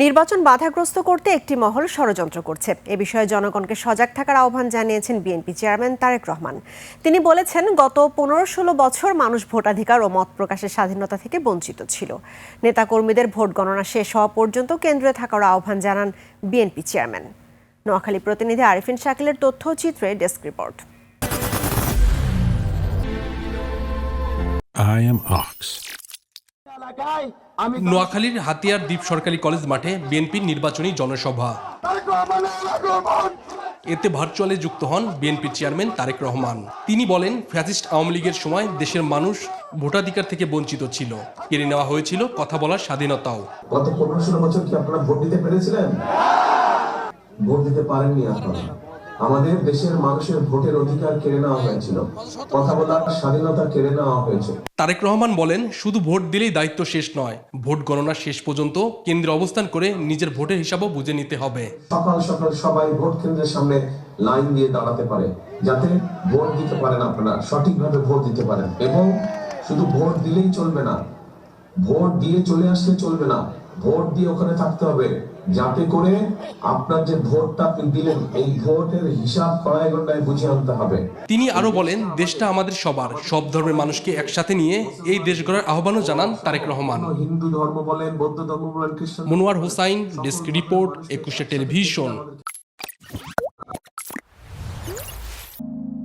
নির্বাচন বাধাগ্রস্ত করতে একটি মহল ষড়যন্ত্র করছে। এ বিষয়ে জনগণকে সজাগ থাকার আহ্বান জানিয়েছেন বিএনপি চেয়ারম্যান তারেক রহমান। তিনি বলেছেন, গত 15-16 বছর মানুষ ভোটাধিকার ও মত প্রকাশের স্বাধীনতা থেকে বঞ্চিত ছিল। নেতাকর্মীদের ভোট গণনা শেষ হওয়া পর্যন্ত কেন্দ্রে থাকার আহ্বান জানান বিএনপি চেয়ারম্যান। নোয়াখালী প্রতিনিধি আরিফিন শাকিলের তথ্যচিত্রে desk report. I am Ox. নোয়াখালীর হাতিয়ার দ্বীপ সরকারি কলেজ মাঠে বিএনপির নির্বাচনী জনসভা। এতে ভার্চুয়ালে যুক্ত হন বিএনপির চেয়ারম্যান তারেক রহমান। তিনি বলেন, ফ্যাসিস্ট আওয়ামী লীগের সময় দেশের মানুষ ভোটাধিকার থেকে বঞ্চিত ছিল, কেড়ে নেওয়া হয়েছিল কথা বলার স্বাধীনতাও। গত 15-16 বছর কি আপনারা ভোট দিতে পেরেছিলেন? ভোট দিতে পারেননি আপনারা। আমাদের দেশের মানুষের ভোটের অধিকার কেড়ে নেওয়া হয়েছিল, কথা বলার স্বাধীনতা কেড়ে নেওয়া হয়েছে। তারেক রহমান বলেন, শুধু ভোট দিলেই দায়িত্ব শেষ নয়, ভোট গণনা শেষ পর্যন্ত কেন্দ্রে অবস্থান করে নিজের ভোটের হিসাবও বুঝে নিতে হবে। সকাল সকাল সবাই ভোট কেন্দ্রের সামনে লাইন দিয়ে দাঁড়াতে পারে, যাতে ভোট দিতে পারেন, আপনারা সঠিকভাবে ভোট দিতে পারেন। এবং শুধু ভোট দিলেই চলবে না, ভোট দিয়ে চলে আসলে চলবে না, ভোট দিয়ে ওখানে থাকতে হবে, যাতে করে আপনার যে ভোটটা আপনি দিলেন এই ভোটের হিসাব কড়াই গন্ডায় বুঝে আনতে হবে। তিনি আরো বলেন, দেশটা আমাদের সবার, সব ধর্মের মানুষকে একসাথে নিয়ে এই দেশ গড়ার আহ্বানও জানান তারেক রহমান। হিন্দু ধর্ম বলেন, বৌদ্ধ ধর্ম বলেন, খ্রিস্টান। Monowar Hossain, desk report, 21 television.